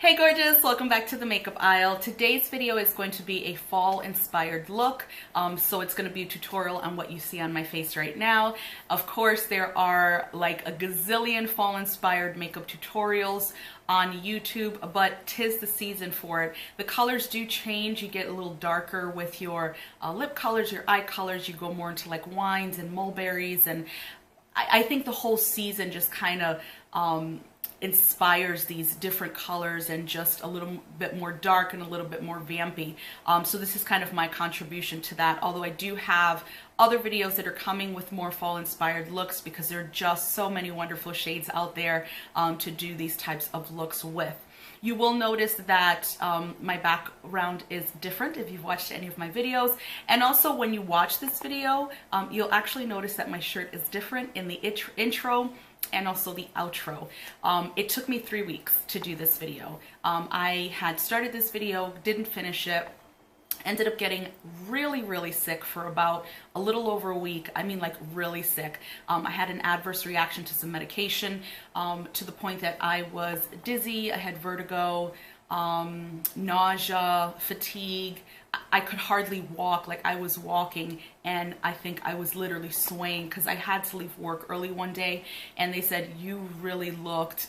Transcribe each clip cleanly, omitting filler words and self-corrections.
Hey gorgeous, welcome back to the makeup aisle. Today's video is going to be a fall inspired look. So it's going to be a tutorial on what you see on my face right now. Of course, there are like a gazillion fall inspired makeup tutorials on YouTube, but 'tis the season for it. The colors do change. You get a little darker with your lip colors, your eye colors. You go more into like wines and mulberries, and I think the whole season just kind of inspires these different colors and just a little bit more dark and a little bit more vampy. So this is kind of my contribution to that, although I do have other videos that are coming with more fall inspired looks because there are just so many wonderful shades out there to do these types of looks with. You will notice that my background is different if you've watched any of my videos, and also when you watch this video you'll actually notice that my shirt is different in the intro and also the outro. It took me 3 weeks to do this video. I had started this video, didn't finish it, ended up getting really sick for about a little over a week. I mean, like really sick. I had an adverse reaction to some medication to the point that I was dizzy, I had vertigo, nausea, fatigue. I could hardly walk. Like I was walking and I think I was literally swaying because I had to leave work early one day and they said, you really looked,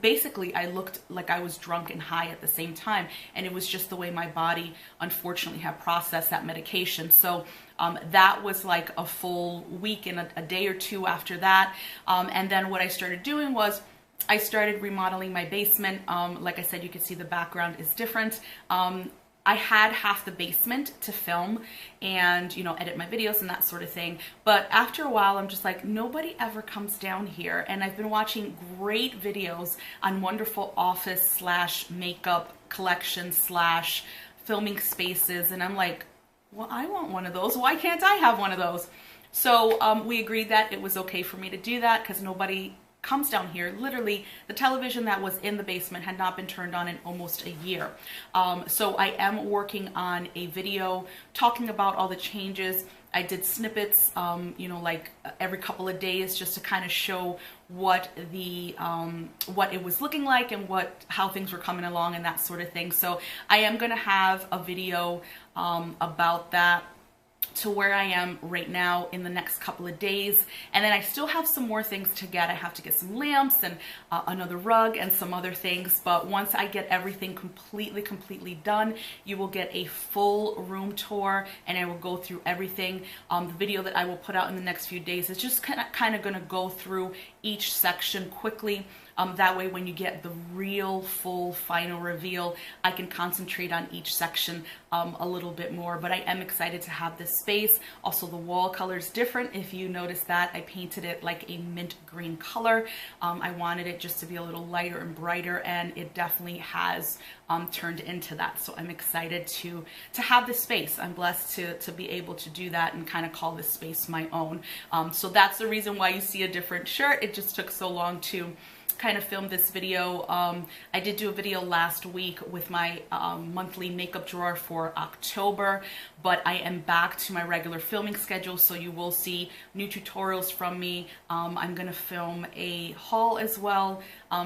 basically I looked like I was drunk and high at the same time, and it was just the way my body unfortunately had processed that medication. So that was like a full week and a day or two after that. And then what I started doing was I started remodeling my basement. Like I said, you can see the background is different. I had half the basement to film and, you know, edit my videos and that sort of thing. But after a while, I'm just like, nobody ever comes down here. And I've been watching great videos on wonderful office slash makeup collection slash filming spaces. And I'm like, well, I want one of those. Why can't I have one of those? So we agreed that it was okay for me to do that because nobody comes down here. Literally, the television that was in the basement had not been turned on in almost a year. So I am working on a video talking about all the changes. I did snippets, you know, like every couple of days just to kind of show what the what it was looking like and how things were coming along and that sort of thing. So I am going to have a video about that to where I am right now in the next couple of days. And then I still have some more things to get. I have to get some lamps and another rug and some other things. But once I get everything completely done, you will get a full room tour and I will go through everything. The video that I will put out in the next few days is just kind of going to go through each section quickly. That way when you get the real full final reveal, I can concentrate on each section a little bit more. But I am excited to have this space. Also, the wall color is different. If you notice that, I painted it like a mint green color. I wanted it just to be a little lighter and brighter, and it definitely has turned into that. So I'm excited to have this space. I'm blessed to be able to do that and kind of call this space my own. So that's the reason why you see a different shirt. It just took so long to kind of film this video. I did do a video last week with my monthly makeup drawer for October, but I am back to my regular filming schedule, so you will see new tutorials from me. I'm gonna film a haul as well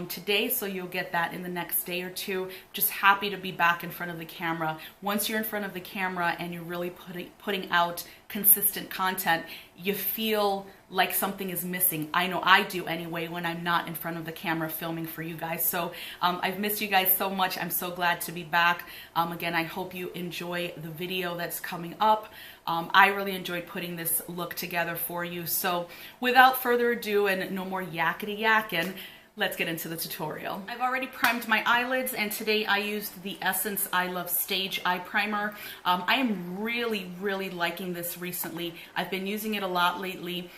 today, so you'll get that in the next day or two. Just happy to be back in front of the camera. Once you're in front of the camera and you're really putting out consistent content, you feel like something is missing. I know I do anyway when I'm not in front of the camera filming for you guys. So I've missed you guys so much. I'm so glad to be back. Again, I hope you enjoy the video that's coming up. I really enjoyed putting this look together for you. So without further ado and no more yakety yakking, let's get into the tutorial. I've already primed my eyelids, and today I used the Essence I Love Stage Eye Primer. I am really liking this recently. I've been using it a lot lately.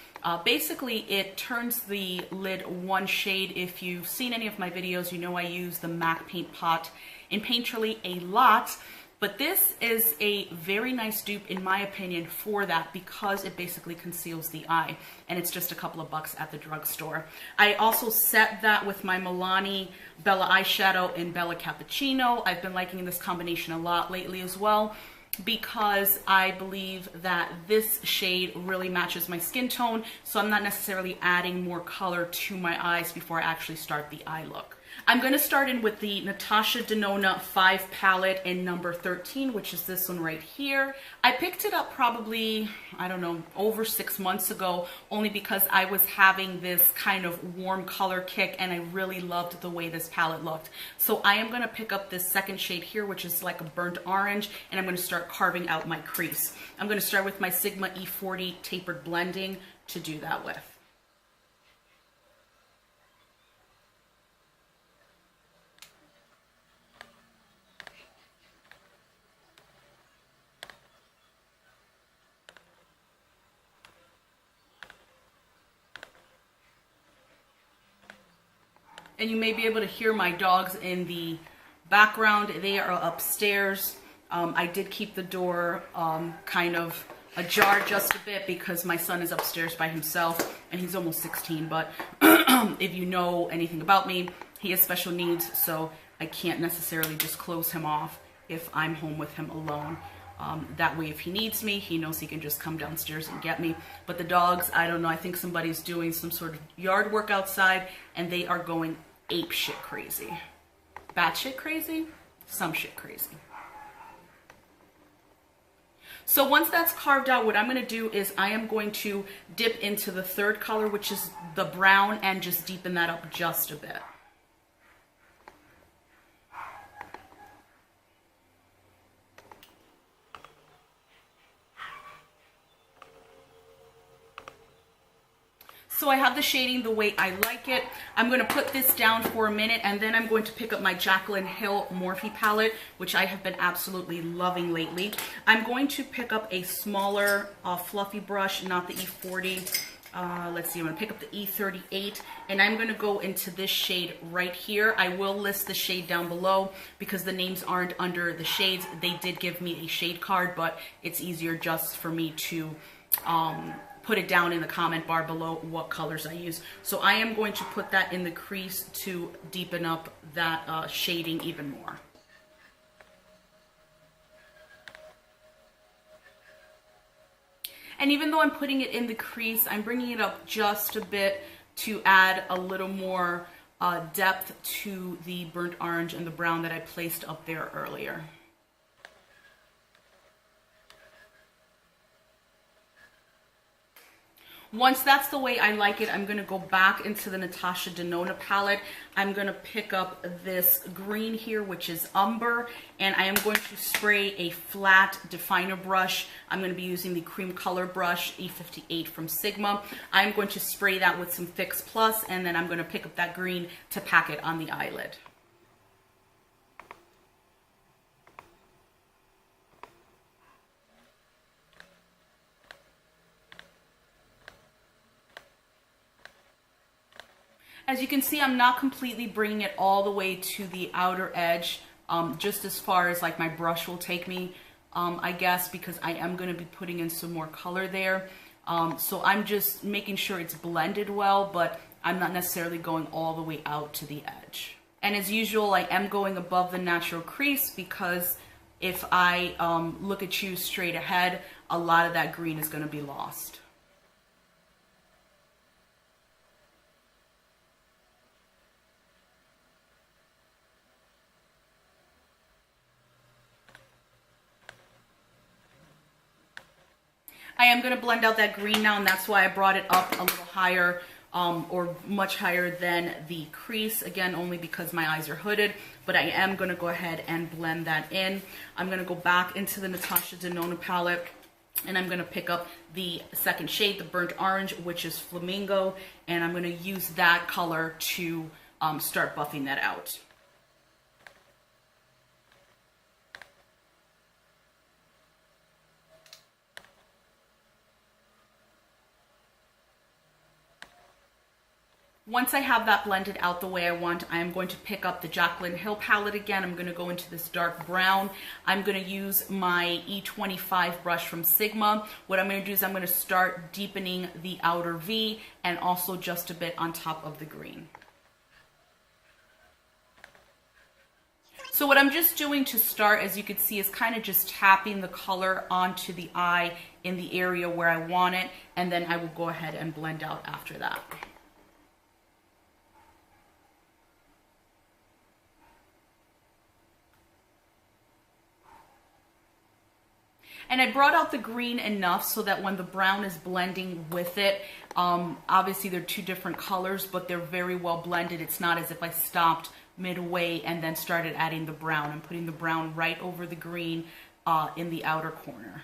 Basically, it turns the lid one shade. If you've seen any of my videos, you know I use the MAC Paint Pot in Painterly a lot. But this is a very nice dupe, in my opinion, for that because it basically conceals the eye. And it's just a couple of bucks at the drugstore. I also set that with my Milani Bella Eyeshadow in Bella Cappuccino. I've been liking this combination a lot lately as well, because I believe that this shade really matches my skin tone, so I'm not necessarily adding more color to my eyes before I actually start the eye look. I'm going to start in with the Natasha Denona 5 palette in number 13, which is this one right here. I picked it up probably, I don't know, over 6 months ago, only because I was having this kind of warm color kick and I really loved the way this palette looked. So I am going to pick up this second shade here, which is like a burnt orange, and I'm going to start carving out my crease. I'm going to start with my Sigma E40 tapered blending to do that with. And you may be able to hear my dogs in the background. They are upstairs. I did keep the door kind of ajar just a bit because my son is upstairs by himself and he's almost 16. But if you know anything about me, he has special needs, so I can't necessarily just close him off if I'm home with him alone. That way, if he needs me, he knows he can just come downstairs and get me. But the dogs, I don't know, I think somebody's doing some sort of yard work outside and they are going ape shit crazy. Bat shit crazy? Some shit crazy. So once that's carved out, what I'm going to do is I am going to dip into the third color, which is the brown, and just deepen that up just a bit. So I have the shading the way I like it. I'm going to put this down for a minute and then I'm going to pick up my Jaclyn Hill Morphe palette, which I have been absolutely loving lately. I'm going to pick up a smaller fluffy brush, not the E40. Let's see, I'm going to pick up the E38 and I'm going to go into this shade right here. I will list the shade down below because the names aren't under the shades. They did give me a shade card, but it's easier just for me to put it down in the comment bar below what colors I use. So I am going to put that in the crease to deepen up that shading even more. And even though I'm putting it in the crease, I'm bringing it up just a bit to add a little more depth to the burnt orange and the brown that I placed up there earlier. Once that's the way I like it, I'm going to go back into the Natasha Denona palette. I'm going to pick up this green here, which is Umber, and I am going to spray a flat definer brush. I'm going to be using the cream color brush, E58 from Sigma. I'm going to spray that with some Fix Plus, and then I'm going to pick up that green to pack it on the eyelid. As you can see, I'm not completely bringing it all the way to the outer edge, just as far as like my brush will take me, I guess, because I am going to be putting in some more color there. So I'm just making sure it's blended well, but I'm not necessarily going all the way out to the edge. And as usual, I am going above the natural crease because if I look at you straight ahead, a lot of that green is going to be lost. I am going to blend out that green now, and that's why I brought it up a little higher or much higher than the crease. Again, only because my eyes are hooded, but I am going to go ahead and blend that in. I'm going to go back into the Natasha Denona palette, and I'm going to pick up the second shade, the burnt orange, which is Flamingo, and I'm going to use that color to start buffing that out. Once I have that blended out the way I want, I am going to pick up the Jaclyn Hill palette again. I'm going to go into this dark brown. I'm going to use my E25 brush from Sigma. What I'm going to do is I'm going to start deepening the outer V and also just a bit on top of the green. So what I'm just doing to start, as you can see, is kind of just tapping the color onto the eye in the area where I want it, and then I will go ahead and blend out after that. And I brought out the green enough so that when the brown is blending with it, obviously they're two different colors, but they're very well blended. It's not as if I stopped midway and then started adding the brown. I'm putting the brown right over the green in the outer corner.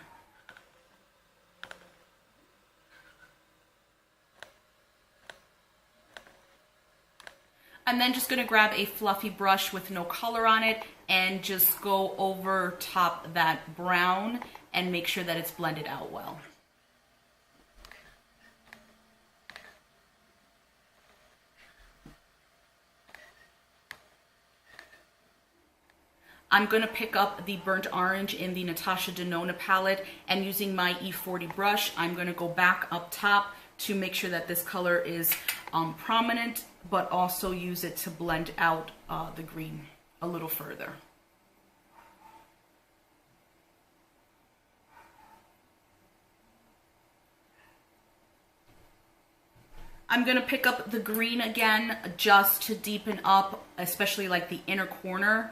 I'm then just going to grab a fluffy brush with no color on it and just go over top that brown and make sure that it's blended out well. I'm going to pick up the burnt orange in the Natasha Denona palette, and using my E40 brush, I'm going to go back up top to make sure that this color is prominent, but also use it to blend out the green a little further. I'm going to pick up the green again just to deepen up, especially like the inner corner.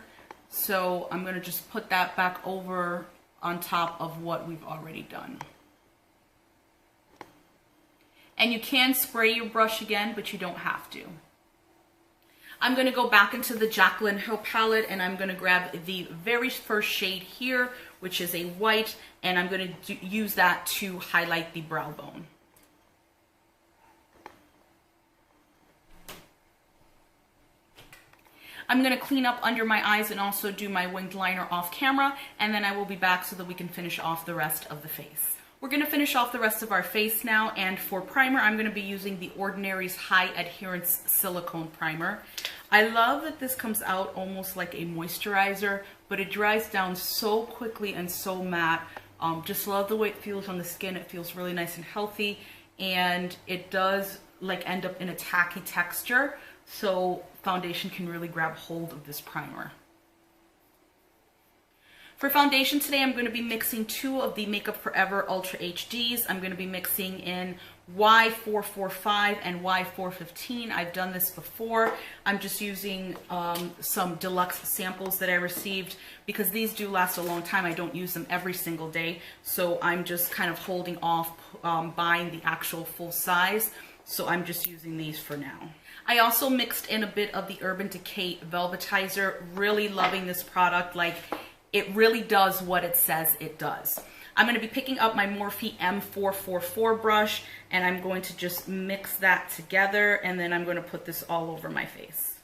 So I'm going to just put that back over on top of what we've already done. And you can spray your brush again, but you don't have to. I'm going to go back into the Jaclyn Hill palette, and I'm going to grab the very first shade here, which is a white, and I'm going to use that to highlight the brow bone. I'm going to clean up under my eyes and also do my winged liner off camera, and then I will be back so that we can finish off the rest of the face. We're going to finish off the rest of our face now, and for primer, I'm going to be using the Ordinary's High Adherence Silicone Primer. I love that this comes out almost like a moisturizer, but it dries down so quickly and so matte. Just love the way it feels on the skin. It feels really nice and healthy, and it does like end up in a tacky texture, so foundation can really grab hold of this primer. For foundation today, I'm going to be mixing two of the Makeup Forever Ultra HDs. I'm going to be mixing in Y445 and Y415. I've done this before. I'm just using some deluxe samples that I received because these do last a long time. I don't use them every single day, so I'm just kind of holding off buying the actual full size. So I'm just using these for now. I also mixed in a bit of the Urban Decay Velvetizer. Really loving this product. Like, it really does what it says it does. I'm going to be picking up my Morphe M444 brush, and I'm going to just mix that together, and then I'm going to put this all over my face.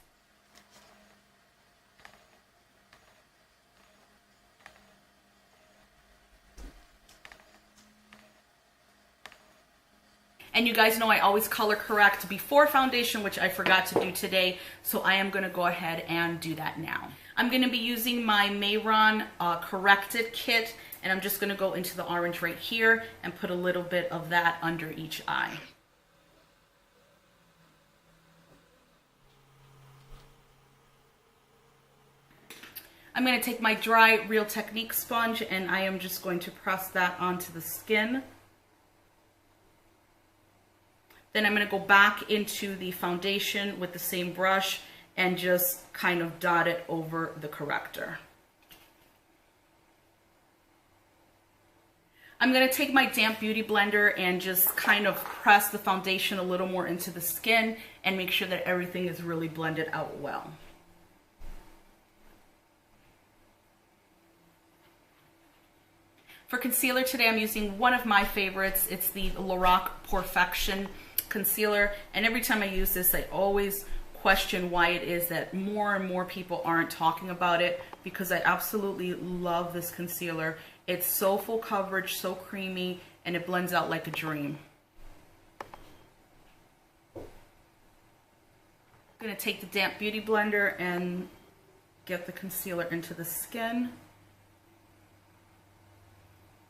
And you guys know I always color correct before foundation, which I forgot to do today, so I am going to go ahead and do that now. I'm going to be using my Mehron Corrected Kit, and I'm just going to go into the orange right here and put a little bit of that under each eye. I'm going to take my dry Real Technique sponge, and I am just going to press that onto the skin. Then I'm going to go back into the foundation with the same brush and just kind of dot it over the corrector. I'm going to take my damp beauty blender and just kind of press the foundation a little more into the skin and make sure that everything is really blended out well. For concealer today, I'm using one of my favorites. It's the Lorac Porefection concealer, and every time I use this, I always question why it is that more and more people aren't talking about it, because I absolutely love this concealer. It's so full coverage, so creamy, and it blends out like a dream. I'm going to take the damp beauty blender and get the concealer into the skin.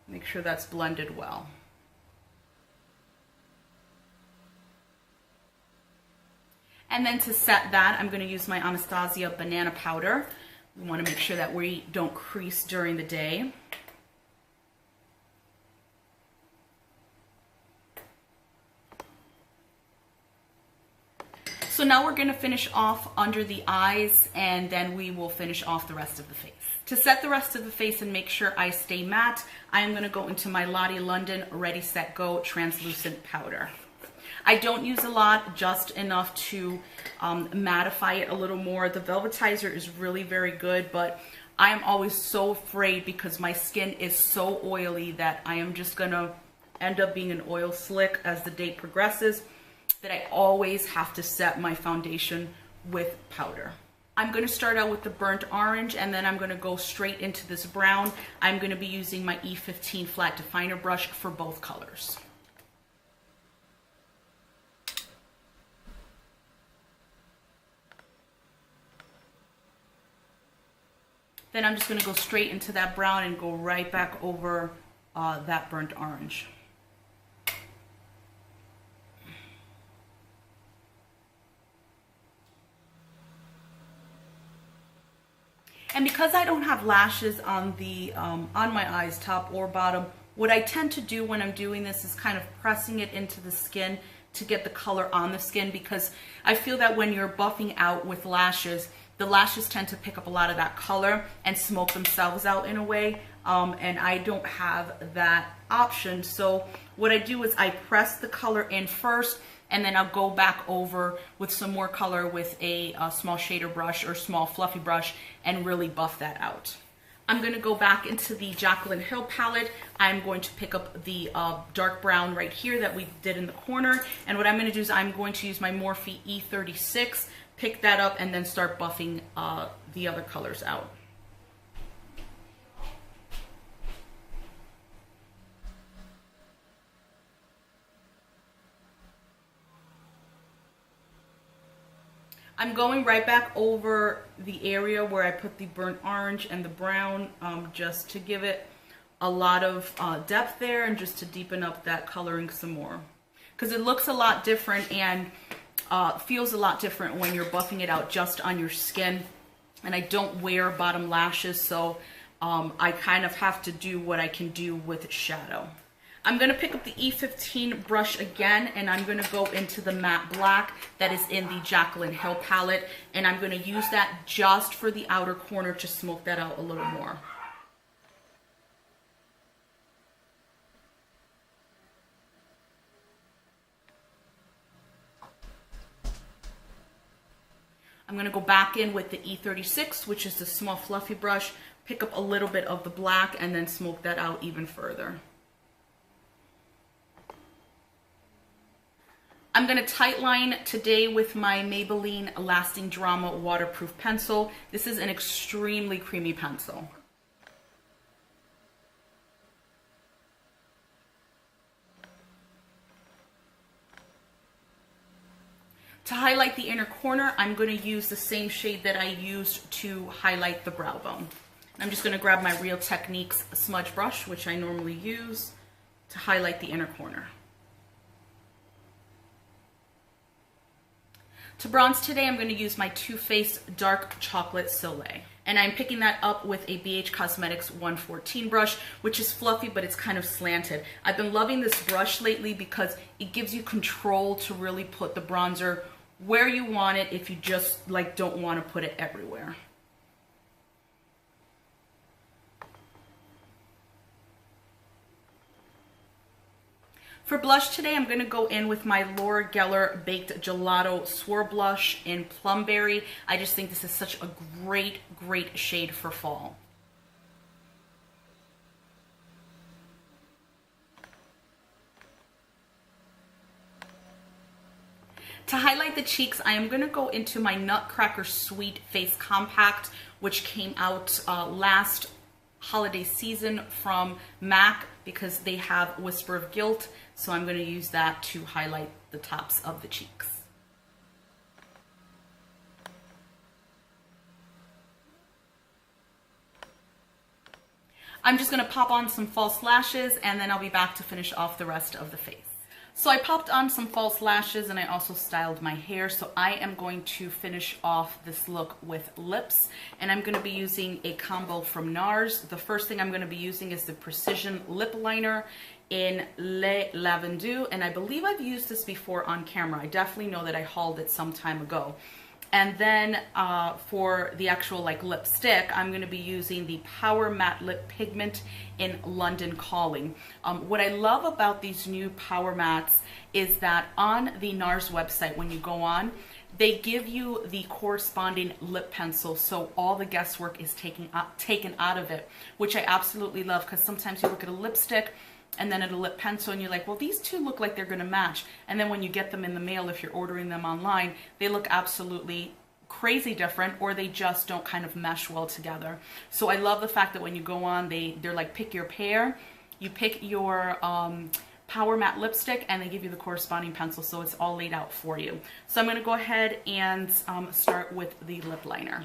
Make sure that's blended well. And then to set that, I'm going to use my Anastasia Banana Powder. We want to make sure that we don't crease during the day. So now we're going to finish off under the eyes, and then we will finish off the rest of the face. To set the rest of the face and make sure I stay matte, I am going to go into my Lottie London Ready Set Go translucent powder. I don't use a lot, just enough to mattify it a little more. The Velvetizer is really very good, but I am always so afraid because my skin is so oily that I am just going to end up being an oil slick as the day progresses, that I always have to set my foundation with powder. I'm going to start out with the burnt orange, and then I'm going to go straight into this brown. I'm going to be using my E15 flat definer brush for both colors. Then I'm just going to go straight into that brown and go right back over that burnt orange. And because I don't have lashes on the on my eyes, top or bottom, what I tend to do when I'm doing this is kind of pressing it into the skin to get the color on the skin, because I feel that when you're buffing out with lashes, the lashes tend to pick up a lot of that color and smoke themselves out in a way, and I don't have that option. So what I do is I press the color in first, and then I'll go back over with some more color with a small shader brush or small fluffy brush and really buff that out. I'm going to go back into the Jaclyn Hill palette. I'm going to pick up the dark brown right here that we did in the corner. And what I'm going to do is I'm going to use my Morphe E36, pick that up, and then start buffing the other colors out. I'm going right back over the area where I put the burnt orange and the brown, just to give it a lot of depth there and just to deepen up that coloring some more. Because it looks a lot different and feels a lot different when you're buffing it out just on your skin. And I don't wear bottom lashes, so I kind of have to do what I can do with shadow. I'm going to pick up the E15 brush again, and I'm going to go into the matte black that is in the Jaclyn Hill palette, and I'm going to use that just for the outer corner to smoke that out a little more. I'm going to go back in with the E36, which is the small fluffy brush, pick up a little bit of the black, and then smoke that out even further. I'm going to tightline today with my Maybelline Lasting Drama waterproof pencil. This is an extremely creamy pencil. To highlight the inner corner, I'm going to use the same shade that I used to highlight the brow bone. I'm just going to grab my Real Techniques smudge brush, which I normally use, to highlight the inner corner. To bronze today, I'm going to use my Too Faced Dark Chocolate Soleil. And I'm picking that up with a BH Cosmetics 114 brush, which is fluffy, but it's kind of slanted. I've been loving this brush lately because it gives you control to really put the bronzer where you want it if you just don't want to put it everywhere. For blush today, I'm going to go in with my Laura Geller Baked Gelato Swirl Blush in Plumberry. I just think this is such a great, great shade for fall. To highlight the cheeks, I am going to go into my Nutcracker Sweet Face Compact, which came out last holiday season from MAC, because they have Whisper of Gilt. So I'm going to use that to highlight the tops of the cheeks. I'm just going to pop on some false lashes, and then I'll be back to finish off the rest of the face. So I popped on some false lashes, and I also styled my hair. So I am going to finish off this look with lips, and I'm going to be using a combo from NARS. The first thing I'm going to be using is the Precision Lip Liner in Le Lavendue, and I believe I've used this before on camera. I definitely know that I hauled it some time ago. And then for the actual like lipstick, I'm going to be using the PowerMatte Lip Pigment in London Calling. What I love about these new PowerMattes is that on the NARS website, when you go on, they give you the corresponding lip pencil, so all the guesswork is taken out of it, which I absolutely love, because sometimes you look at a lipstick and then at a lip pencil and you're like, well, these two look like they're gonna match. And then when you get them in the mail, if you're ordering them online, they look absolutely crazy different, or they just don't kind of mesh well together. So I love the fact that when you go on, they're like, pick your pair, you pick your PowerMatte lipstick, and they give you the corresponding pencil, so it's all laid out for you. So I'm going to go ahead and start with the lip liner.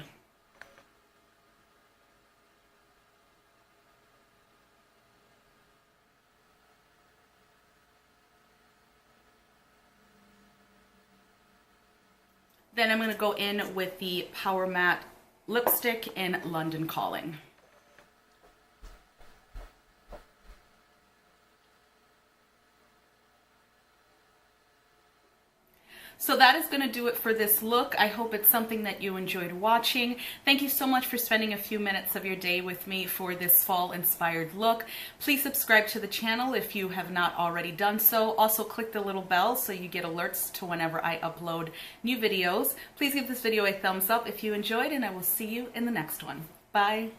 Then I'm going to go in with the PowerMatte lipstick in London Calling. So that is going to do it for this look. I hope it's something that you enjoyed watching. Thank you so much for spending a few minutes of your day with me for this fall inspired look. Please subscribe to the channel if you have not already done so. Also click the little bell so you get alerts to whenever I upload new videos. Please give this video a thumbs up if you enjoyed, and I will see you in the next one. Bye.